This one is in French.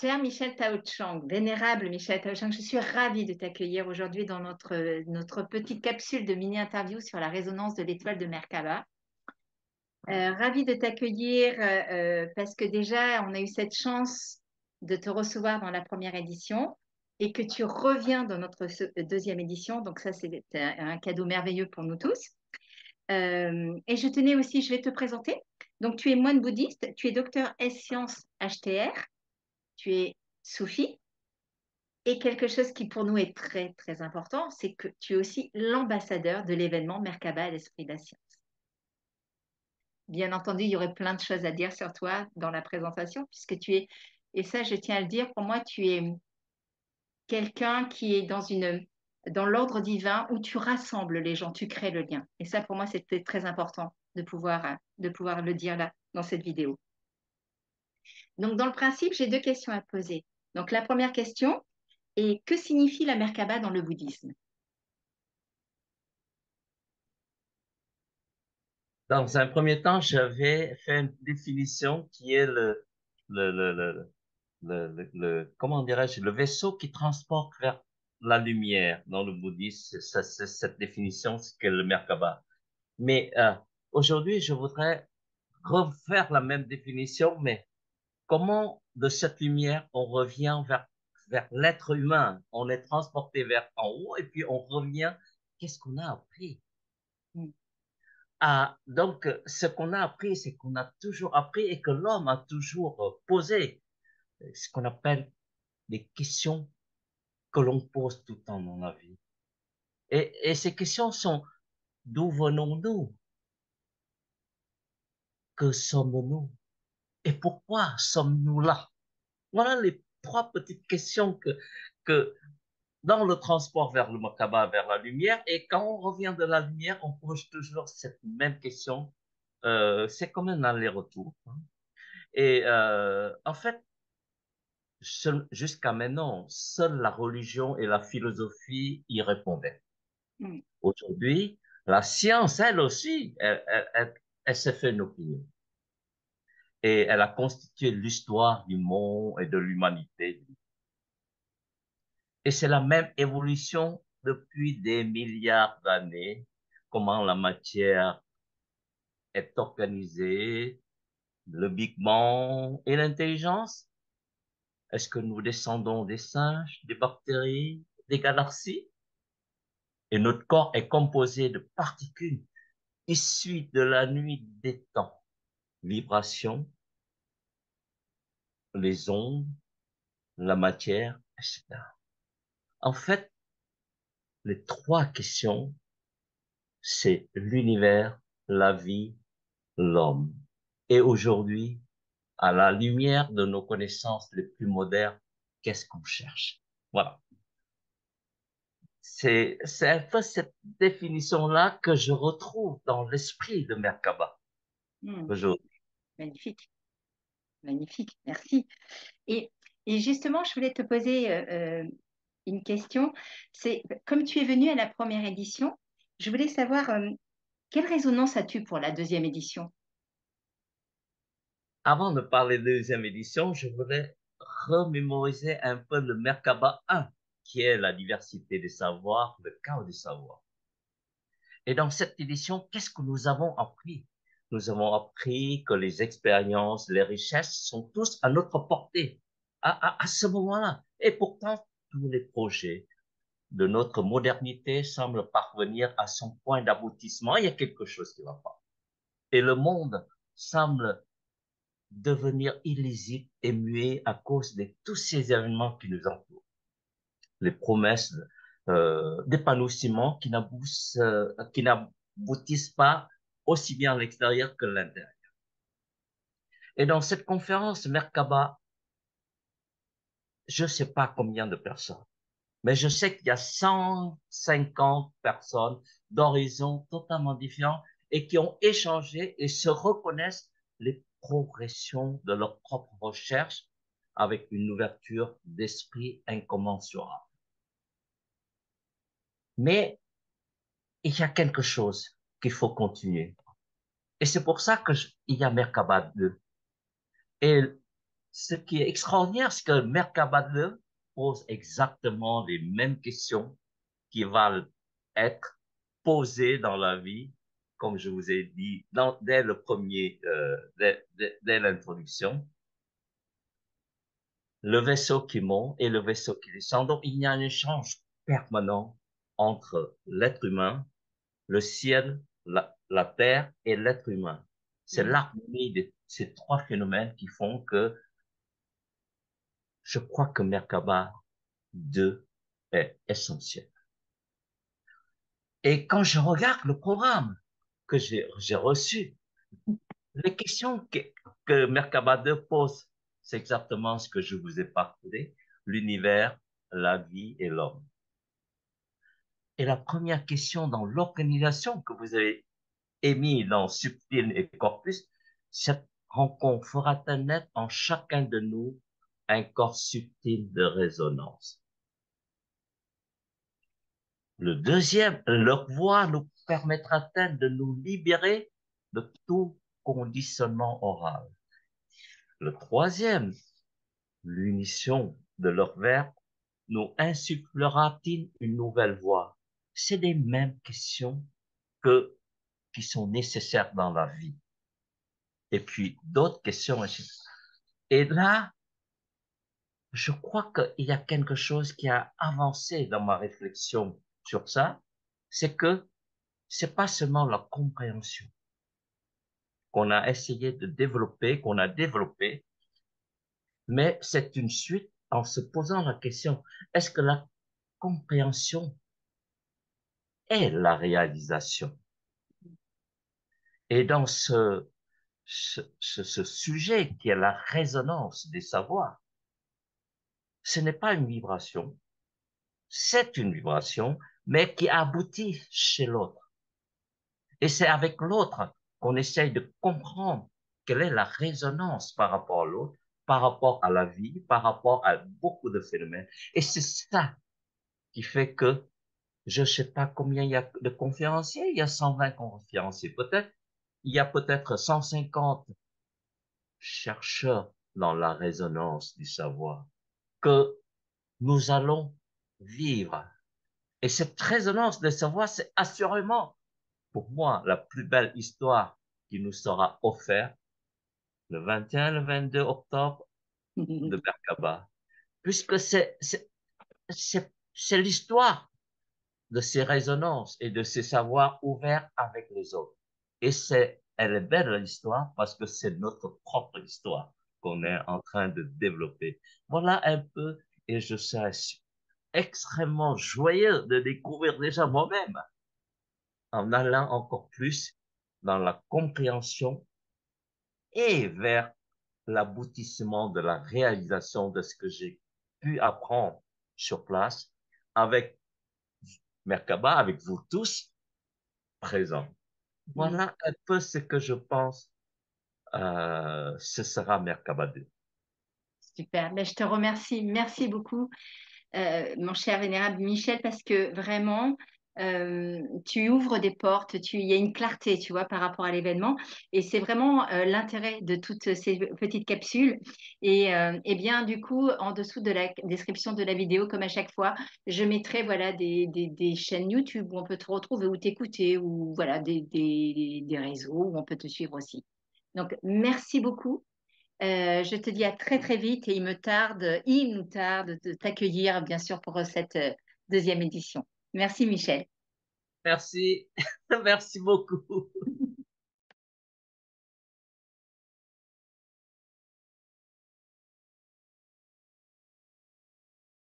Cher Michel Taochang, vénérable Michel Taochang, je suis ravie de t'accueillir aujourd'hui dans notre petite capsule de mini-interview sur la résonance de l'étoile de Merkaba. Ravie de t'accueillir parce que déjà, on a eu cette chance de te recevoir dans la première édition et que tu reviens dans notre deuxième édition. Donc ça, c'est un cadeau merveilleux pour nous tous. Et je tenais aussi, je vais te présenter. Donc, tu es moine bouddhiste, tu es docteur S-Sciences HTR, tu es soufi. Et quelque chose qui pour nous est très, très important, c'est que tu es aussi l'ambassadeur de l'événement Merkaba à l'Esprit de la Science. Bien entendu, il y aurait plein de choses à dire sur toi dans la présentation, puisque tu es, et ça je tiens à le dire, pour moi, tu es quelqu'un qui est dans l'ordre divin où tu rassembles les gens, tu crées le lien. Et ça, pour moi, c'était très important de pouvoir le dire là, dans cette vidéo. Donc, dans le principe, j'ai deux questions à te poser. Donc, la première question est, que signifie la Merkaba dans le bouddhisme? Dans un premier temps, j'avais fait une définition qui est le, le, le, comment dirais-je, le vaisseau qui transporte vers la lumière. Dans le bouddhisme, c'est cette définition, c'est que le Merkaba. Mais aujourd'hui, je voudrais refaire la même définition, mais comment de cette lumière on revient vers l'être humain? On est transporté vers en haut et puis on revient. Qu'est-ce qu'on a appris? Ah, donc, ce qu'on a appris, c'est qu'on a toujours appris et que l'homme a toujours posé ce qu'on appelle des questions que l'on pose tout le temps dans la vie. Et ces questions sont: d'où venons-nous? Que sommes-nous? Et pourquoi sommes-nous là? Voilà les trois petites questions que dans le transport vers le Makaba, vers la lumière, et quand on revient de la lumière, on pose toujours cette même question. C'est comme un aller-retour, hein. Et en fait, jusqu'à maintenant, seule la religion et la philosophie y répondaient. Mm. Aujourd'hui, la science, elle aussi, elle s'est fait une opinion. Et elle a constitué l'histoire du monde et de l'humanité. Et c'est la même évolution depuis des milliards d'années, comment la matière est organisée, le Big Bang et l'intelligence. Est-ce que nous descendons des singes, des bactéries, des galaxies? Et notre corps est composé de particules issues de la nuit des temps, vibrations, les ondes, la matière, etc. En fait, les trois questions, c'est l'univers, la vie, l'homme. Et aujourd'hui, à la lumière de nos connaissances les plus modernes, qu'est-ce qu'on cherche? Voilà. C'est un peu cette définition-là que je retrouve dans l'esprit de Merkaba Mm. aujourd'hui. Magnifique, magnifique, merci. Et, et justement, je voulais te poser une question. C'est, comme tu es venu à la première édition, je voulais savoir quelle résonance as-tu pour la deuxième édition? Avant de parler de deuxième édition, je voudrais remémoriser un peu le Merkaba 1, qui est la diversité des savoirs, le chaos des savoirs. Et dans cette édition, qu'est-ce que nous avons appris? Nous avons appris que les expériences, les richesses sont tous à notre portée à ce moment-là. Et pourtant, tous les projets de notre modernité semblent parvenir à son point d'aboutissement. Il y a quelque chose qui ne va pas. Et le monde semble devenir illisible et muet à cause de tous ces événements qui nous entourent. Les promesses d'épanouissement qui n'aboutissent pas aussi bien à l'extérieur que à l'intérieur. Et dans cette conférence Merkaba, je ne sais pas combien de personnes, mais je sais qu'il y a 150 personnes d'horizons totalement différents et qui ont échangé et se reconnaissent les progressions de leur propre recherche avec une ouverture d'esprit incommensurable. Mais il y a quelque chose qu'il faut continuer. Et c'est pour ça il y a Merkaba 2. Et ce qui est extraordinaire, c'est que Merkaba 2 pose exactement les mêmes questions qui vont être posées dans la vie, comme je vous ai dit dès le premier, dès l'introduction. Le vaisseau qui monte et le vaisseau qui descend. Donc, il y a un échange permanent entre l'être humain, le ciel, la terre et l'être humain. C'est l'harmonie de ces trois phénomènes qui font que je crois que Merkaba 2 est essentiel. Et quand je regarde le programme que j'ai reçu, les questions que Merkaba 2 pose, c'est exactement ce que je vous ai parlé, l'univers, la vie et l'homme. Et la première question dans l'organisation que vous avez émise dans Subtil et Corpus, cette rencontre fera-t-elle naître en chacun de nous un corps subtil de résonance? Le deuxième, leur voix nous permettra-t-elle de nous libérer de tout conditionnement oral? Le troisième, l'unition de leur verbe nous insufflera-t-il une nouvelle voix? C'est les mêmes questions qui sont nécessaires dans la vie. Et puis d'autres questions. Et là, je crois qu'il y a quelque chose qui a avancé dans ma réflexion sur ça, c'est que c'est pas seulement la compréhension qu'on a essayé de développer, qu'on a développé, mais c'est une suite en se posant la question, est-ce que la compréhension est la réalisation? Et dans ce sujet qui est la résonance des savoirs, ce n'est pas une vibration, c'est une vibration, mais qui aboutit chez l'autre. Et c'est avec l'autre qu'on essaye de comprendre quelle est la résonance par rapport à l'autre, par rapport à la vie, par rapport à beaucoup de phénomènes. Et c'est ça qui fait que je ne sais pas combien il y a de conférenciers, il y a 120 conférenciers peut-être, il y a peut-être 150 chercheurs dans la résonance du savoir que nous allons vivre. Et cette résonance du savoir, c'est assurément, pour moi, la plus belle histoire qui nous sera offerte le 21 et le 22 octobre de Merkaba, puisque c'est l'histoire de ces résonances et de ces savoirs ouverts avec les autres. Et elle est belle l'histoire parce que c'est notre propre histoire qu'on est en train de développer. Voilà un peu, et je suis extrêmement joyeux de découvrir déjà moi-même en allant encore plus dans la compréhension et vers l'aboutissement de la réalisation de ce que j'ai pu apprendre sur place avec Merkaba, avec vous tous présents. Voilà un peu ce que je pense, ce sera Merkaba 2. Super. Ben, je te remercie. Merci beaucoup, mon cher vénérable Michel, parce que vraiment, tu ouvres des portes, il y a une clarté, tu vois, par rapport à l'événement. Et c'est vraiment l'intérêt de toutes ces petites capsules. Et bien, du coup, en dessous de la description de la vidéo, comme à chaque fois, je mettrai voilà, des chaînes YouTube où on peut te retrouver, ou t'écouter, ou voilà, des réseaux où on peut te suivre aussi. Donc, merci beaucoup. Je te dis à très très vite et il nous tarde de t'accueillir bien sûr pour cette deuxième édition. Merci Michel. Merci, merci beaucoup.